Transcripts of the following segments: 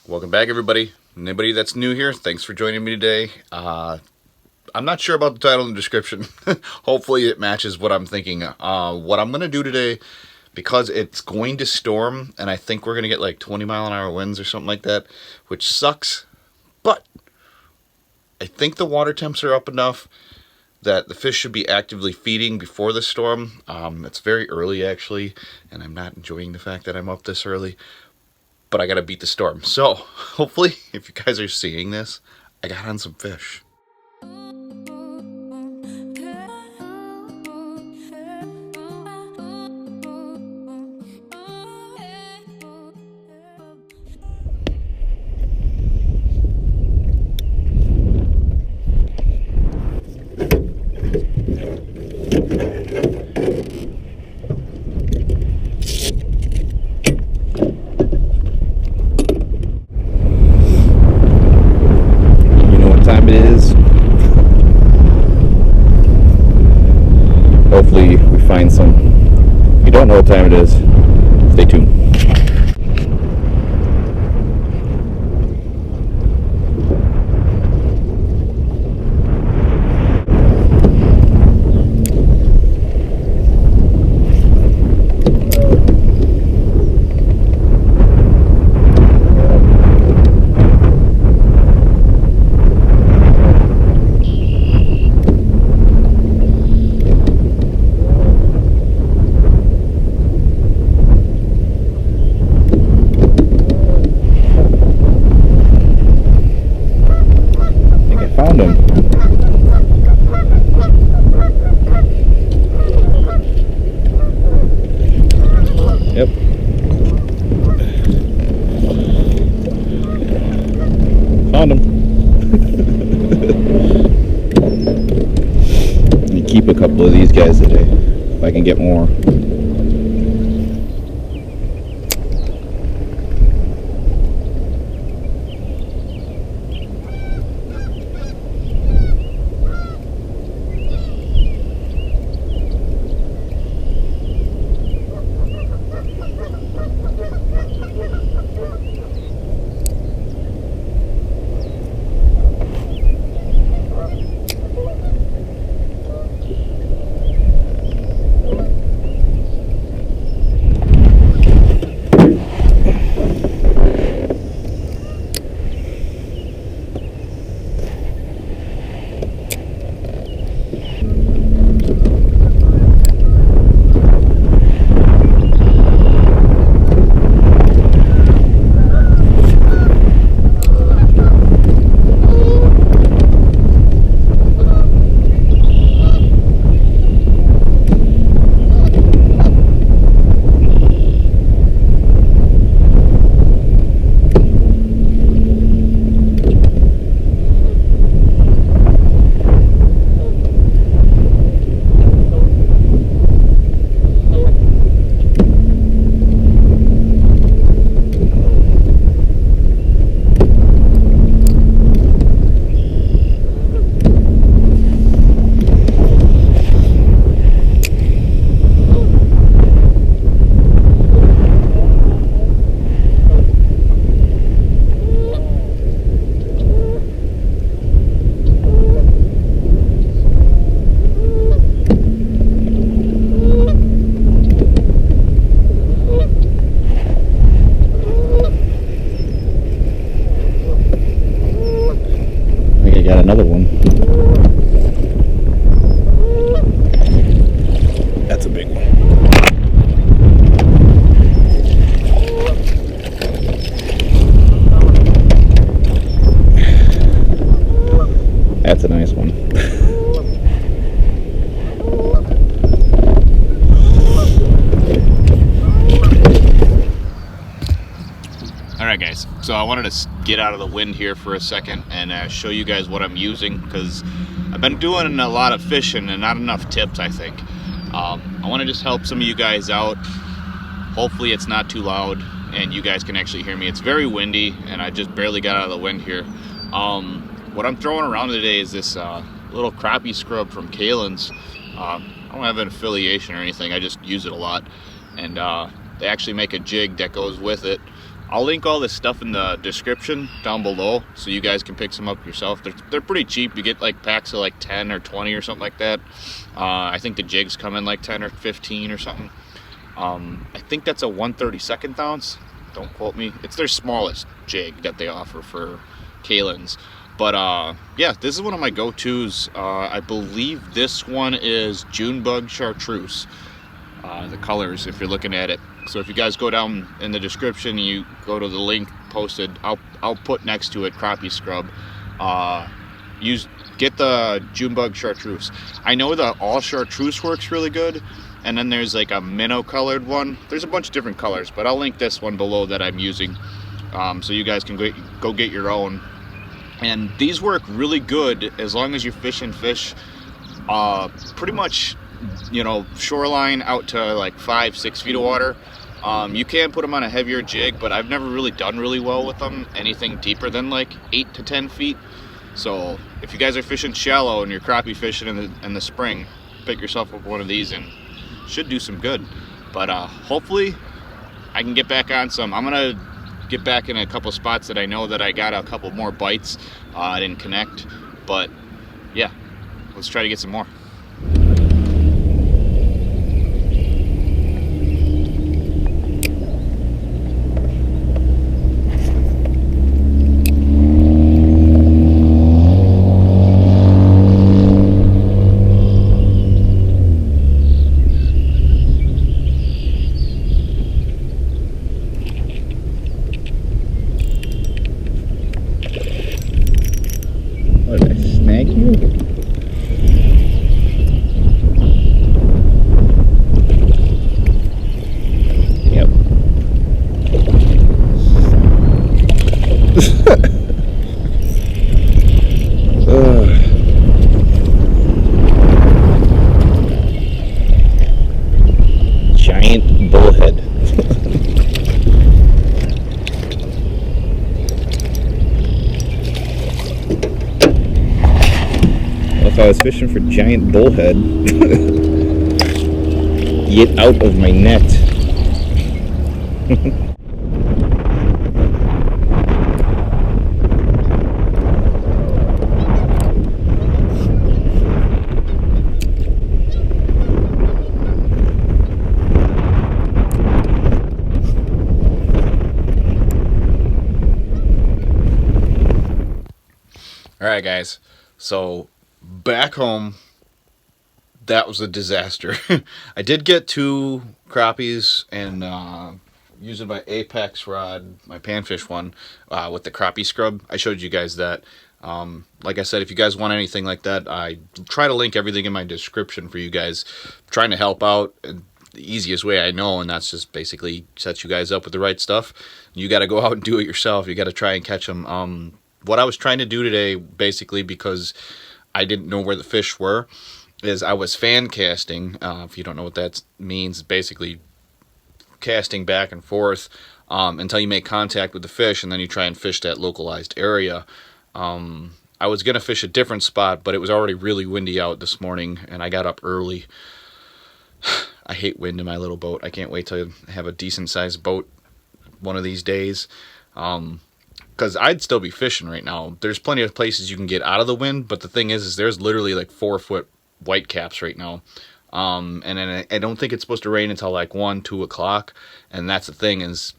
Welcome back, everybody. Anybody that's new here, thanks for joining me today. I'm not sure about the title and description. Hopefully it matches what I'm thinking. What I'm going to do today, because it's going to storm, and I think we're going to get like 20-mile-an-hour winds or something like that, which sucks, but I think the water temps are up enough that the fish should be actively feeding before the storm. It's very early, actually, and I'm not enjoying the fact that I'm up this early. But I gotta beat the storm. So, hopefully, if you guys are seeing this, I got on some fish. Time it is. Hopefully we find some. If you don't know what time it is, stay tuned. Found him. Yep. Found him. Let me keep a couple of these guys today if I can get more. Got another one. That's a big one. That's a nice one. Alright guys, so I wanted to get out of the wind here for a second and show you guys what I'm using, because I've been doing a lot of fishing and not enough tips, I think. I want to just help some of you guys out. Hopefully it's not too loud and you guys can actually hear me. It's very windy and I just barely got out of the wind here. What I'm throwing around today is this little crappie scrub from Kalen's. I don't have an affiliation or anything, I just use it a lot. And they actually make a jig that goes with it. I'll link all this stuff in the description down below so you guys can pick some up yourself. They're pretty cheap. You get like packs of like 10 or 20 or something like that. I think the jigs come in like 10 or 15 or something. I think that's a 1/32 ounce. Don't quote me. It's their smallest jig that they offer for Kalins. But yeah, this is one of my go-tos. I believe this one is Junebug Chartreuse. The colors, if you're looking at it. So if you guys go down in the description, you go to the link posted. I'll put next to it Crappie Scrub. Get the Junebug Chartreuse. I know the all Chartreuse works really good, and then there's like a minnow colored one. There's a bunch of different colors, but I'll link this one below that I'm using, so you guys can go get your own. And these work really good as long as you're fishing fish pretty much, you know, shoreline out to like 5-6 feet of water. You can put them on a heavier jig, but I've never really done really well with them anything deeper than like 8 to 10 feet. So if you guys are fishing shallow and you're crappie fishing in the spring, pick yourself up one of these and should do some good. But hopefully I can get back on some. I'm gonna get back in a couple spots that I know that I got a couple more bites. I didn't connect, but yeah, let's try to get some more. What, did I snag you? Yep. Giant bullhead. If I was fishing for giant bullhead, get out of my net. Alright guys, so back home, that was a disaster. I did get 2 crappies and using my Apex rod, my Panfish one, with the Crappie Scrub. I showed you guys that. Like I said, if you guys want anything like that, I try to link everything in my description for you guys. I'm trying to help out the easiest way I know, and that's just basically set you guys up with the right stuff. You got to go out and do it yourself. You got to try and catch them. What I was trying to do today, basically, because I didn't know where the fish were, is I was fan casting. If you don't know what that means, basically casting back and forth until you make contact with the fish, and then you try and fish that localized area. I was going to fish a different spot, but it was already really windy out this morning, and I got up early. I hate wind in my little boat. I can't wait to have a decent-sized boat one of these days. Because I'd still be fishing right now. There's plenty of places you can get out of the wind, but the thing is there's literally like 4-foot whitecaps right now. And then I don't think it's supposed to rain until like 1-2 o'clock. And that's the thing, is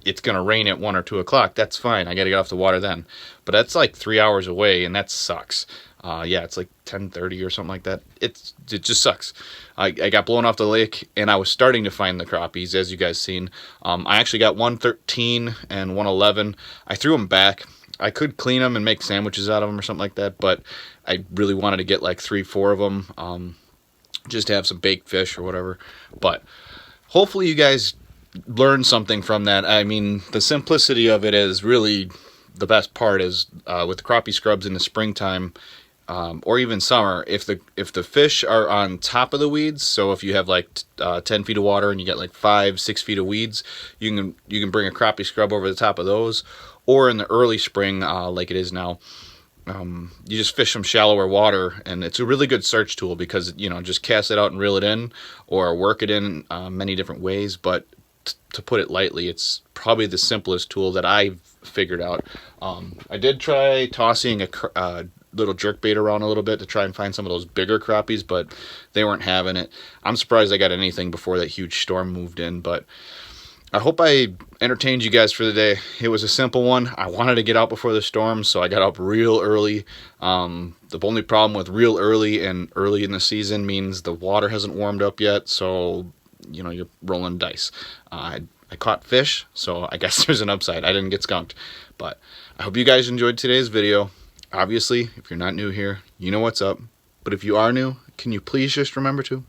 it's going to rain at 1 or 2 o'clock. That's fine. I got to get off the water then. But that's like 3 hours away, and that sucks. Yeah, it's like 10:30 or something like that. It just sucks. I got blown off the lake, and I was starting to find the crappies, as you guys seen. I actually got 113 and 111. I threw them back. I could clean them and make sandwiches out of them or something like that, but I really wanted to get like 3-4 of them, just to have some baked fish or whatever. But hopefully you guys learn something from that. I mean, the simplicity of it is really the best part. Is with the crappie scrubs in the springtime, or even summer, if the fish are on top of the weeds, so if you have like 10 feet of water and you get like 5-6 feet of weeds, you can bring a crappie scrub over the top of those. Or in the early spring, like it is now, you just fish some shallower water, and it's a really good search tool because, you know, just cast it out and reel it in, or work it in many different ways. But to put it lightly. It's probably the simplest tool that I've figured out. I did try tossing a little jerkbait around a little bit to try and find some of those bigger crappies, but they weren't having it. I'm surprised I got anything before that huge storm moved in, but I hope I entertained you guys for the day. It was a simple one. I wanted to get out before the storm, so I got up real early. The only problem with real early and early in the season means the water hasn't warmed up yet, so you know, you're rolling dice. I caught fish, so I guess there's an upside. I didn't get skunked, but I hope you guys enjoyed today's video. Obviously, if you're not new here, you know what's up. But if you are new, can you please just remember to